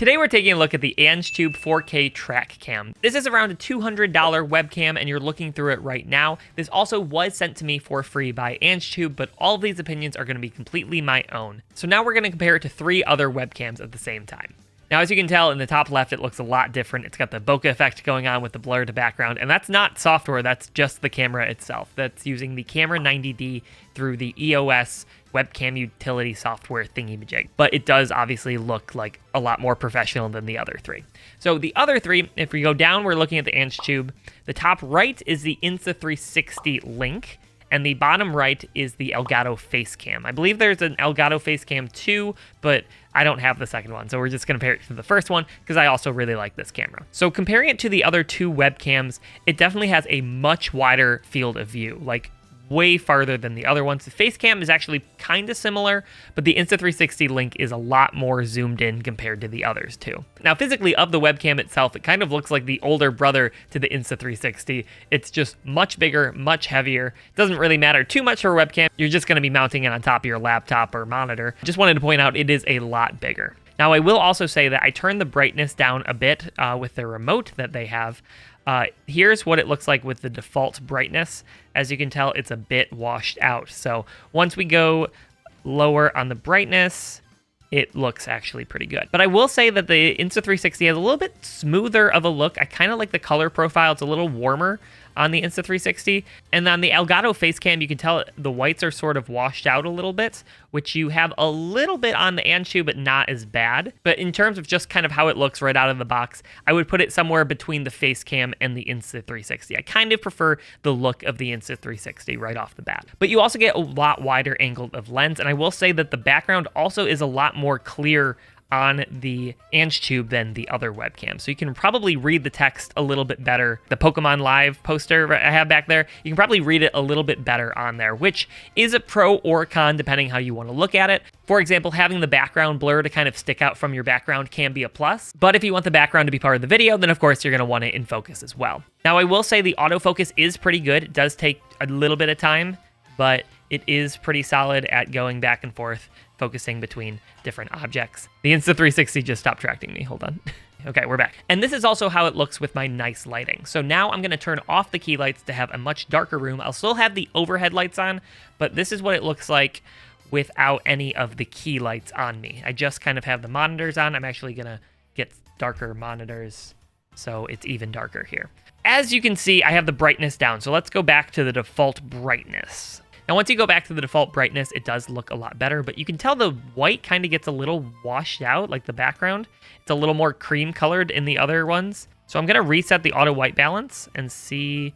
Today we're taking a look at the Angetube 4K TrackCam. This is around a $200 webcam and you're looking through it right now. This also was sent to me for free by Angetube, but all of these opinions are going to be completely my own. So now we're going to compare it to 3 other webcams at the same time. Now, as you can tell in the top left, it looks a lot different. It's got the bokeh effect going on with the blur to background, and that's not software, that's just the camera itself. That's using the Camera 90D through the EOS webcam utility software thingy-majig. But it does obviously look like a lot more professional than the other 3. So the other 3, if we go down, we're looking at the Angetube. The top right is the Insta360 Link, and the bottom right is the Elgato Facecam. I believe there's an Elgato Facecam 2, but I don't have the second one, so we're just going to compare it to the first one because I also really like this camera. So comparing it to the other 2 webcams, it definitely has a much wider field of view, like way farther than the other ones. The Facecam is actually kind of similar, but the Insta360 Link is a lot more zoomed in compared to the others too. Now, physically of the webcam itself, it kind of looks like the older brother to the Insta360. It's just much bigger, much heavier. It doesn't really matter too much for a webcam. You're just going to be mounting it on top of your laptop or monitor. Just wanted to point out it is a lot bigger. Now, I will also say that I turned the brightness down a bit with the remote that they have. Here's what it looks like with the default brightness. As you can tell, it's a bit washed out. So once we go lower on the brightness, it looks actually pretty good. But I will say that the Insta360 has a little bit smoother of a look. I kind of like the color profile. It's a little warmer on the Insta360. And on the Elgato Facecam, you can tell the whites are sort of washed out a little bit, which you have a little bit on the Angetube, but not as bad. But in terms of just kind of how it looks right out of the box, I would put it somewhere between the Facecam and the Insta360. I kind of prefer the look of the Insta360 right off the bat. But you also get a lot wider angle of lens, and I will say that the background also is a lot more clear on the Angetube than the other webcam. So you can probably read the text a little bit better. The Pokemon Live poster I have back there, you can probably read it a little bit better on there, which is a pro or a con depending how you want to look at it. For example, having the background blur to kind of stick out from your background can be a plus, but if you want the background to be part of the video, then of course you're going to want it in focus as well. Now, I will say the autofocus is pretty good. It does take a little bit of time, but it is pretty solid at going back and forth, focusing between different objects. The Insta360 just stopped tracking me. Hold on. Okay, we're back. And this is also how it looks with my nice lighting. So now I'm going to turn off the key lights to have a much darker room. I'll still have the overhead lights on, but this is what it looks like without any of the key lights on me. I just kind of have the monitors on. I'm actually going to get darker monitors so it's even darker here. As you can see, I have the brightness down. So let's go back to the default brightness. Now, once you go back to the default brightness, it does look a lot better, but you can tell the white kind of gets a little washed out, like the background. It's a little more cream colored in the other ones. So I'm going to reset the auto white balance and see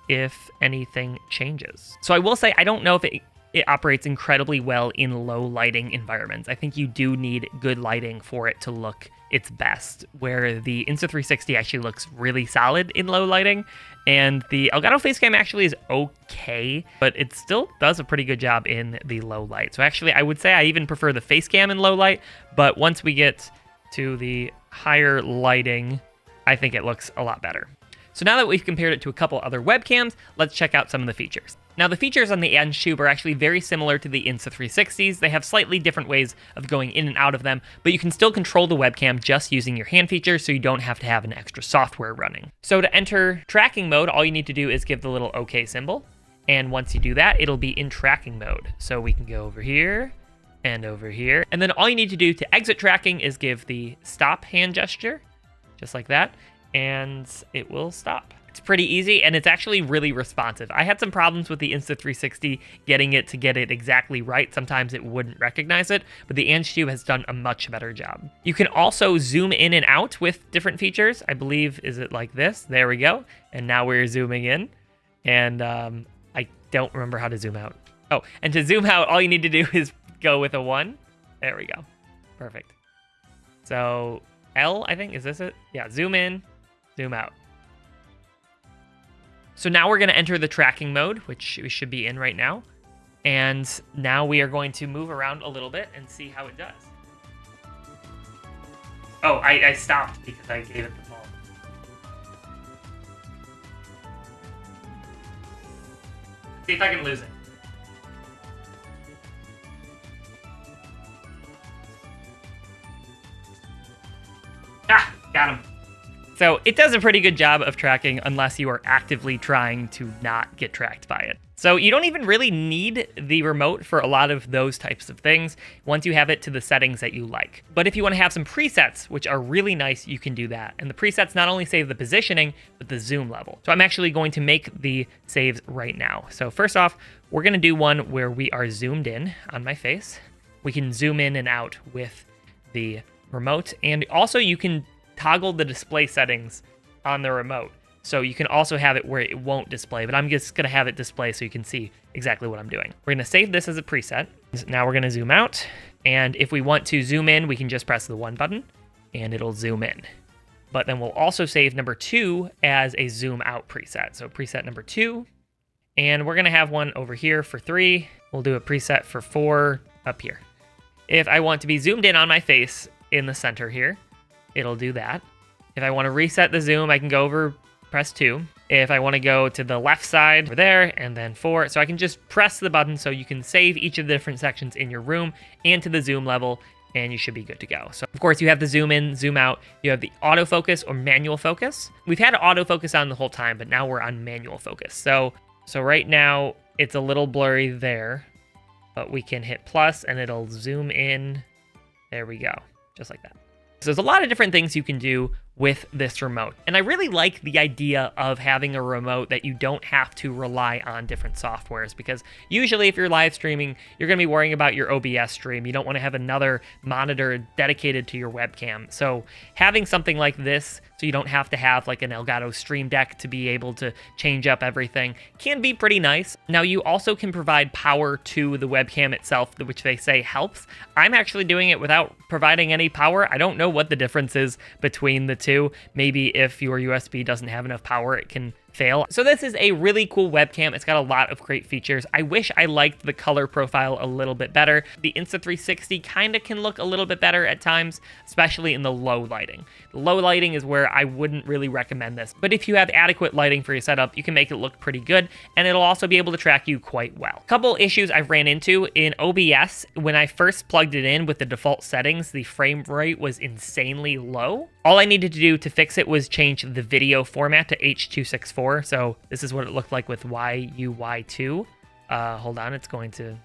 if anything changes. So I will say, I don't know if it operates incredibly well in low lighting environments. I think you do need good lighting for it to look its best, where the Insta360 actually looks really solid in low lighting, and the Elgato Facecam actually is okay, but it still does a pretty good job in the low light. So actually, I would say I even prefer the Facecam in low light, but once we get to the higher lighting, I think it looks a lot better. So now that we've compared it to a couple other webcams, let's check out some of the features. Now, the features on the Angetube are actually very similar to the Insta360s. They have slightly different ways of going in and out of them, but you can still control the webcam just using your hand features, so you don't have to have an extra software running. So to enter tracking mode, all you need to do is give the little OK symbol, and once you do that, it'll be in tracking mode. So we can go over here, and over here, and then all you need to do to exit tracking is give the stop hand gesture, just like that, and it will stop. It's pretty easy, and it's actually really responsive. I had some problems with the Insta360 getting it to get it exactly right. Sometimes it wouldn't recognize it, but the Angetube has done a much better job. You can also zoom in and out with different features. I believe, is it like this? There we go. And now we're zooming in, and I don't remember how to zoom out. Oh, and to zoom out, all you need to do is go with a 1. There we go. Perfect. So L, I think, is this it? Yeah, zoom in, zoom out. So now we're going to enter the tracking mode, which we should be in right now. And now we are going to move around a little bit and see how it does. Oh, I stopped because I gave it the ball. See if I can lose it. Ah, got him. So it does a pretty good job of tracking unless you are actively trying to not get tracked by it. So you don't even really need the remote for a lot of those types of things once you have it to the settings that you like. But if you want to have some presets, which are really nice, you can do that. And the presets not only save the positioning, but the zoom level. So I'm actually going to make the saves right now. So first off, we're going to do one where we are zoomed in on my face. We can zoom in and out with the remote. And also you can toggle the display settings on the remote. So you can also have it where it won't display, but I'm just going to have it display so you can see exactly what I'm doing. We're going to save this as a preset. Now we're going to zoom out. And if we want to zoom in, we can just press the 1 button and it'll zoom in. But then we'll also save number 2 as a zoom out preset. So preset number 2. And we're going to have one over here for 3. We'll do a preset for 4 up here. If I want to be zoomed in on my face in the center here, it'll do that. If I want to reset the zoom, I can go over, press 2. If I want to go to the left side over there and then 4, so I can just press the button so you can save each of the different sections in your room and to the zoom level, and you should be good to go. So of course you have the zoom in, zoom out, you have the autofocus or manual focus. We've had autofocus on the whole time, but now we're on manual focus. So right now it's a little blurry there, but we can hit plus and it'll zoom in. There we go, just like that. So there's a lot of different things you can do with this remote. And I really like the idea of having a remote that you don't have to rely on different softwares, because usually if you're live streaming, you're going to be worrying about your OBS stream. You don't want to have another monitor dedicated to your webcam. So having something like this, so you don't have to have like an Elgato Stream Deck to be able to change up everything, can be pretty nice. Now you also can provide power to the webcam itself, which they say helps. I'm actually doing it without providing any power. I don't know what the difference is between the two. Maybe if your USB doesn't have enough power, it can fail. So this is a really cool webcam. It's got a lot of great features. I wish I liked the color profile a little bit better. The Insta360 kind of can look a little bit better at times, especially in the low lighting. The low lighting is where I wouldn't really recommend this, but if you have adequate lighting for your setup, you can make it look pretty good, and it'll also be able to track you quite well. Couple issues I've ran into in OBS. When I first plugged it in with the default settings, the frame rate was insanely low. All I needed to do to fix it was change the video format to H.264. So this is what it looked like with YUY2. Hold on, it's going to...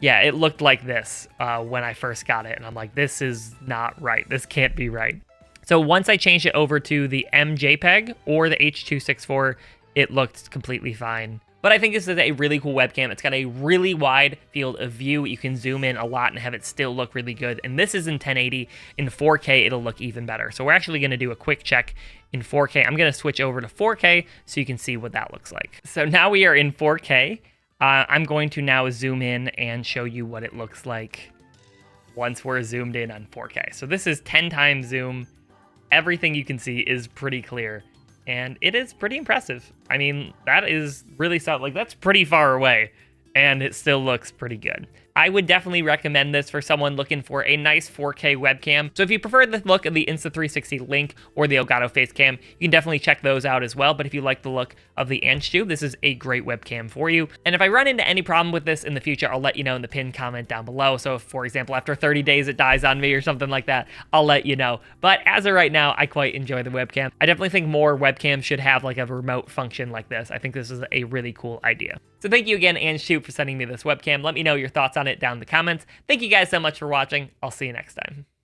Yeah, it looked like this when I first got it. And I'm like, this is not right. This can't be right. So once I changed it over to the MJPEG or the H.264, it looked completely fine. But I think this is a really cool webcam. It's got a really wide field of view. You can zoom in a lot and have it still look really good. And this is in 1080. In 4K, it'll look even better. So we're actually going to do a quick check in 4K. I'm going to switch over to 4K so you can see what that looks like. So now we are in 4K. I'm going to now zoom in and show you what it looks like once we're zoomed in on 4K. So this is 10 times zoom. Everything you can see is pretty clear. And it is pretty impressive. I mean, that is really solid. Like, that's pretty far away, and it still looks pretty good. I would definitely recommend this for someone looking for a nice 4K webcam. So if you prefer the look of the Insta360 Link or the Elgato Facecam, you can definitely check those out as well. But if you like the look of the Angetube, this is a great webcam for you. And if I run into any problem with this in the future, I'll let you know in the pinned comment down below. So if, for example, after 30 days it dies on me or something like that, I'll let you know. But as of right now, I quite enjoy the webcam. I definitely think more webcams should have like a remote function like this. I think this is a really cool idea. So thank you again, Angetube, for sending me this webcam. Let me know your thoughts on it down in the comments. Thank you guys so much for watching. I'll see you next time.